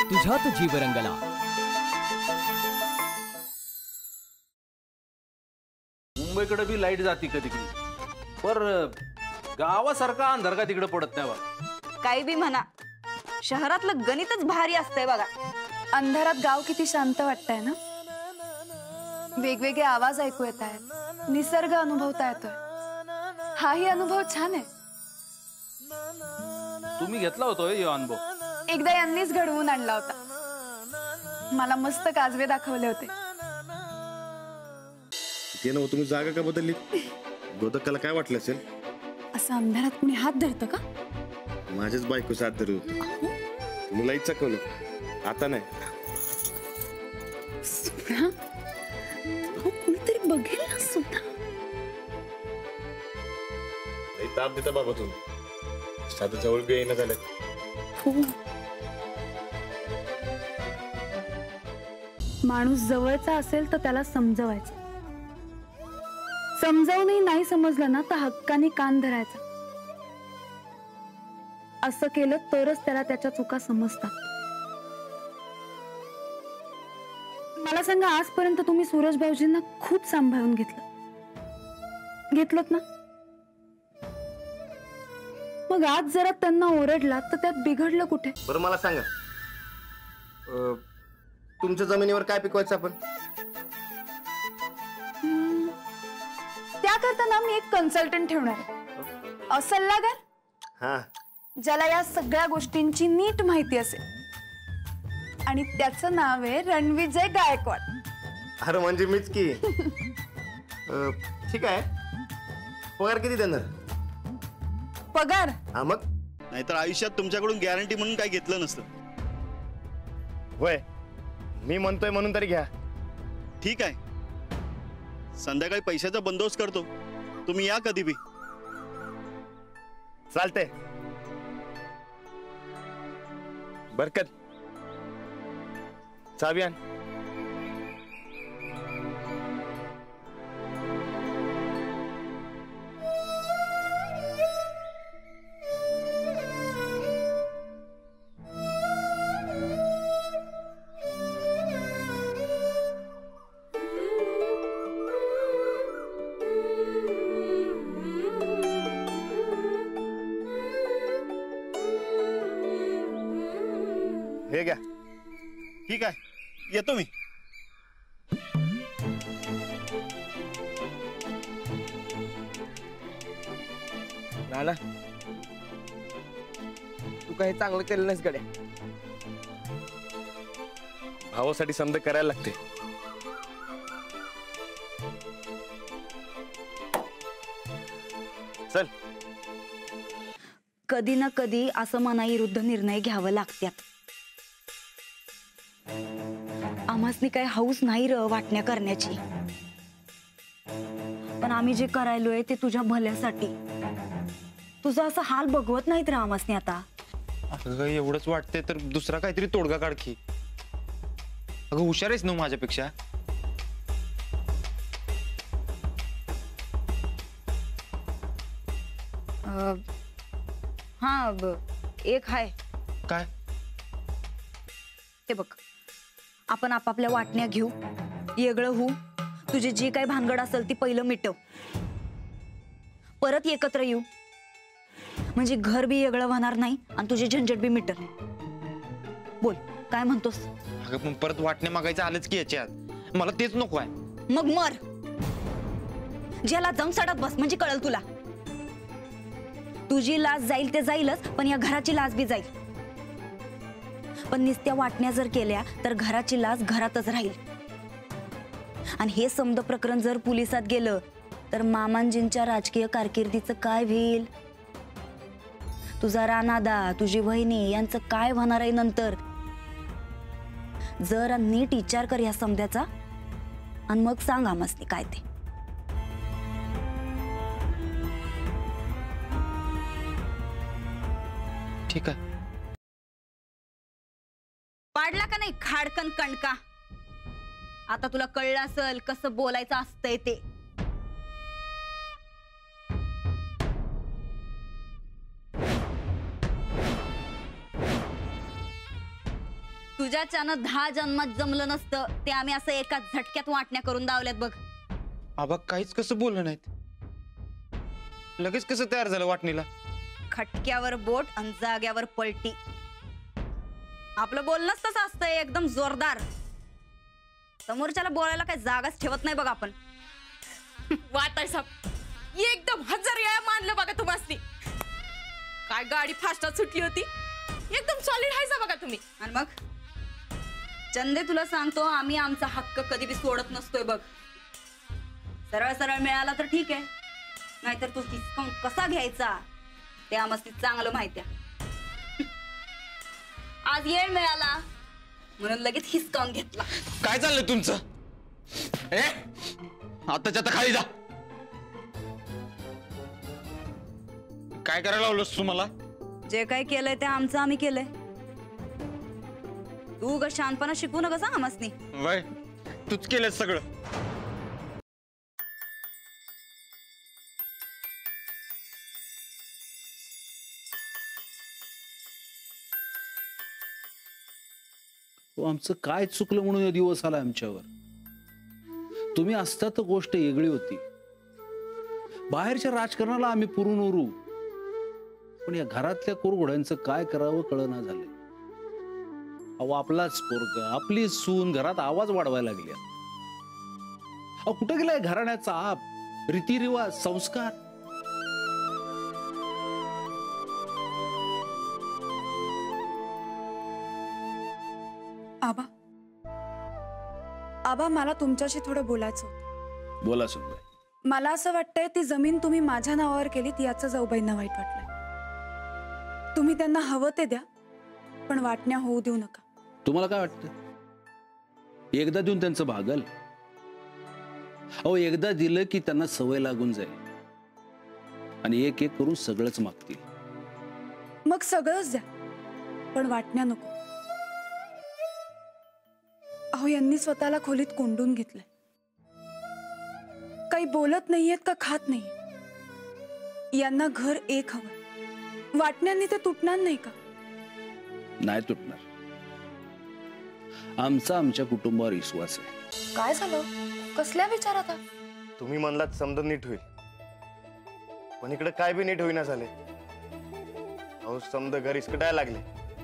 तुझ्यात जीव रंगला। मुंबईकडे बी लाईट जाती कधी कधी, पर गावासारखा अंधार का तिकडे पडत नाही बघा। काही बी म्हणा, शहरातलं गणितच भारी असतंय बघा। अंधारात गाव किती शांत वाटतंय ना। वेगवेगळे आवाज ऐकू येत आहेत, निसर्ग अनुभवता येतोय। हाही अनुभव छान आहे। तुम्ही घेतला होतो हे अनुभव? एकदा यांनीच घडवून आणला होता। मला मस्त काजवे दाखवले होते। ते ना तुम्ही जागा का बदलली? गोदकाला काय वाटलं असेल? असं अंधारात कुणी हात धरतं का? माझ्याच बायको साथ धरू तुम्ही लाईट चकवलं, आता नाही। कुणीतरी बघेल ना सुद्धा। ताप देता बाबा तुम्ही, साधं जवळ बी येणं झालं। हो, माणूस जवळचा असेल तर त्याला समजवायचं, समजावूनही नाही समजलं ना तर हक्काने कान धरायचा। असं केलं तरच त्याला त्याच्या चुका समजतात। मला सांगा, आजपर्यंत तुम्ही सूरज भाऊजींना खूप सांभाळून घेतलं ना? मग आज जरा त्यांना ओरडला तर त्यात बिघडलं कुठे? बरं मला सांगा, तुमच्या जमिनीवर काय पिकवायचं आपण? त्याकरता ना मी एक कन्सल्टंट ठेवणार आहे, सल्लागार। हा, ज्याला या सगळ्या गोष्टींची नीट माहिती असेल, आणि त्याचं नाव आहे रणविजय गायकवाड। अरे म्हणजे मीच की। ठीक आहे, पगार किती देणार? पगार? हा मग नाहीतर आयुष्यात तुमच्याकडून गॅरंटी म्हणून काय घेतलं नसतं। होय, मी म्हणतोय म्हणून तरी घ्या। ठीक आहे, संध्याकाळी पैशाचा बंदोबस्त करतो, तुम्ही या कधी बी। चालते, बरकत चावी आण। हे घ्या। ठीक आहे, येतो मी। नाना, तू काही चांगलं केलं नाहीस गड्या। भावासाठी समज करायला लागते। चल, कधी ना कधी असं मनाविरुद्ध निर्णय घ्यावं लागतात। आम्हासनी काही हौस नाही र वाटण्या करण्याची, पण आम्ही जे करायलोय ते तुझ्या भल्यासाठी। तुझा असं हाल बघवत नाहीत र आम्हासनी आता। अगं एवढंच वाटतंय तर दुसरा काहीतरी तोडगा काढ की। अगं हुशार आहेस ना माझ्यापेक्षा। हा, एक हाय। काय? ते बघ, आपण आपापल्या वाटण्या घेऊ, वेगळं होऊ, तुझी जी काही भानगड असेल ती पहिलं मिटव, परत एकत्र येऊ, म्हणजे घर बी वेगळं होणार नाही आणि तुझी झंझट बी मिटल। बोल, काय म्हणतोस? अगं पण परत वाटणे मागायचं आलंच की याच्यात, मला तेच नको आहे। मग मर, ज्याला जाऊन सडत बस, म्हणजे कळल तुला। तुझी लाज जाईल ते जाईलच, पण या घराची लाज बी जाईल। पण निस्त्या वाटण्या जर केल्या तर घराची लाज घरातच राहील। आणि हे समद प्रकरण जर पोलिसात गेलं तर मामांजींच्या राजकीय कारकिर्दीचं काय होईल? तुझा रानादा, तुझी वहिनी यांचं काय होणार आहे नंतर? जरा नीट विचार कर या समद्याचा आणि मग सांग आम्हासनी काय ते। ठीक आहे। पाडला का नाही खाडकन कणका? आता तुला कळलं असेल कसं बोलायचं असतंय ते। तुझ्याच्यानं 10 जन्मात जमलं नसतं ते आम्ही असं एका झटक्यात वाटण्या करून दावल्यात बघ. आबा काहीच कसं बोललं नाहीत, लगेच कसं तयार झालं वाटणीला? खटक्यावर बोट आणि जाग्यावर पलटी. आपलं बोलणंच तसं असतंय, एकदम जोरदार. समोरच्याला बोलायला काही जागाच ठेवत नाही बघ आपण. वाटाय साहेब एकदम 1000 वेळा मानलं बघा तुम्हाला. काय गाडी फास्टात सुटली होती, एकदम सॉलिड आहे बघा तुम्ही. आणि मग चंदे तुला सांगतो, आम्ही आमचा हक्क कधी बी सोडत नसतोय बघ. सरळ सरळ मिळाला तर ठीक आहे, नाहीतर तू हिसकावून कसा घ्यायचा ते आम्हाला चांगलं माहिती आहे. आज येळ मिळाला म्हणून लगेच हिसकावून घेतला. काय चाललंय तुमचं? आताच्या आता खाली जा. काय करायला लावलंस तू मला? जे काही केलंय ते आमचं आम्ही केलंय. तू ग शानपणा शिकू नका सांग आमसनी. वय तूच केलंस सगळं. आमचं काय चुकलं म्हणून हा दिवस आला आमच्यावर. तुम्ही असता तर गोष्ट वेगळी होती. बाहेरच्या राजकारणाला आम्ही पुरून उरू, पण या घरातल्या कुरघोड्यांचं काय करावं कळना झालंय. अहो आपलाच पोरग, आपली सून घरात आवाज वाढवायला लागल्या. अहो कुठे गेलाय घराण्याचा आप, रीतिरिवाज, संस्कार? आबा आबा मला तुमच्याशी थोडं बोलायचं होतं. बोला सुनबाई. मला असं वाटतंय ती जमीन तुम्ही माझ्या नावावर केलीत याचं जाऊबाईंना वाईट वाटलंय. तुम्ही त्यांना हवं ते द्या, पण वाटण्या होऊ देऊ नका. तुम्हाला काय वाटतं, एकदा देऊन त्यांचं भागल? अहो एकदा दिलं की त्यांना सवय लागून जाईल आणि एक एक करून सगळंच मागतील. मग सगळंच द्या, पण वाटण्या नको. अहो यांनी स्वतःला खोलीत कोंडून घेतलंय. काही बोलत नाहीयेत का खात नाही. यांना घर एक हवं, वाटण्यांनी ते तुटणार नाही का? नाही तुटणार. आमचा आमच्या कुटुंबावर विश्वास आहे. काय झालं, कसल्या विचारात? तुम्ही म्हणलात समजा नीट होईल, पण इकडे काय बी नीट होईना झाले. अहो समजा घर इसकटायला लागले.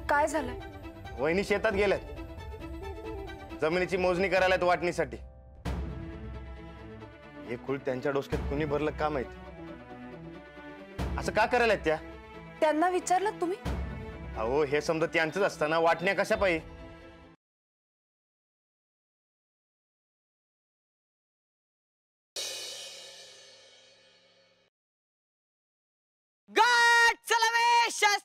काय झालंय? वहिनी शेतात गेल्यात, जमिनीची मोजणी करायला वाटणीसाठी. हे खूळ त्यांच्या डोसक्यात कुणी भरलं का माहित. असं का करायला त्या? त्यांना विचारलं तुम्ही? अहो हे समजा त्यांचंच असताना वाटण्या कशा पाहिजे? गाड चला वे शास्त्र.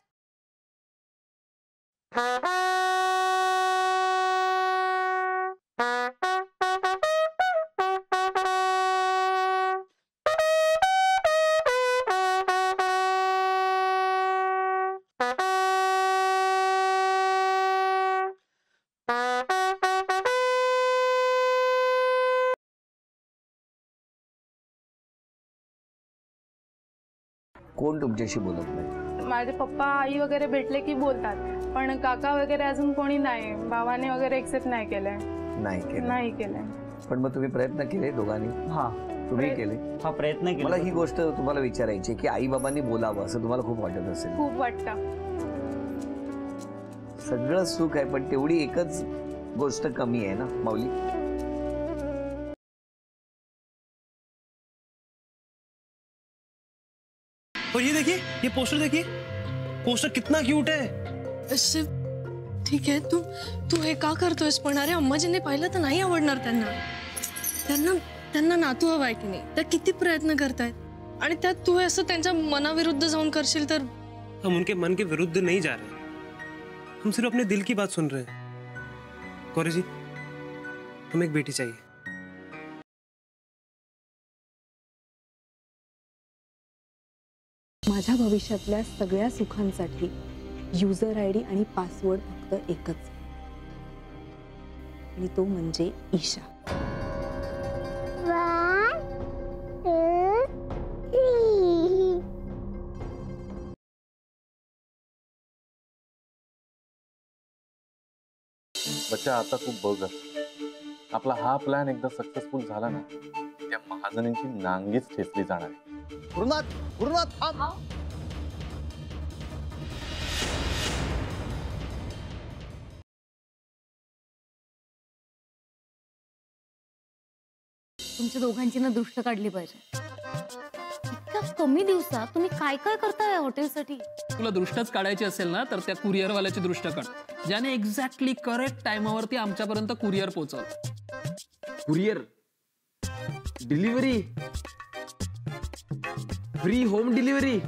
कोण तुमच्याशी बोलत नाही? माझे पप्पा आई वगैरे भेटले की बोलतात, पण काका वगैरे अजून कोणी नाही. भावाने वगैरे एक्सेप्ट नाही केलंय. नाही केलंय. पण मग तुम्ही प्रयत्न केले दोघांनी? हा तुम्ही केले? हा प्रयत्न केला. मला ही गोष्ट तुम्हाला विचारायची की आई बाबांनी बोलावं असं तुम्हाला खूप वाटत असेल? खूप वाटतं. सगळं सुख आहे, पण तेवढी एकच गोष्ट कमी आहे ना माऊली. और ये देखिए, ये पोस्टर देखिए, पोस्टर कितना क्यूट है. शिव ठीक आहे, तू हे का करतोयस? पण अरे अम्माजींनी पाहिलं तर नाही आवडणार त्यांना. त्यांना नातू हवाय की नाही, त्या किती प्रयत्न करतायत, आणि त्यात तू असं त्यांच्या मनाविरुद्ध जाऊन करशील तर? हम उनके मन के विरुद्ध नहीं जा रहे, हम सिर्फ अपने दिल की बात सुन रहे हैं. गौरी जी, हमें एक बेटी चाहिए. माझ्या भविष्यातल्या सगळ्या सुखांसाठी युजर आयडी आणि पासवर्ड फक्त एकच, आणि तो म्हणजे ईशा. बच्चा आता तू बघ, आपला हा प्लॅन एकदा सक्सेसफुल झाला ना, त्या महाजनींची नांगीच ठेचली जाणार आहे. गुरुनाथ थांब. तुमच्या दोघांची ना दृष्ट काढली पाहिजे. इतक्या कमी दिवसात तुम्ही काय काय करताय हॉटेलसाठी? तुला दृष्टच काढायची असेल ना तर त्या कुरिअरवाल्याची दृष्ट काढ, ज्याने एक्झॅक्टली करेक्ट टाइमावरती आमच्यापर्यंत कुरिअर पोहोचवलं. Courier, delivery, free home delivery.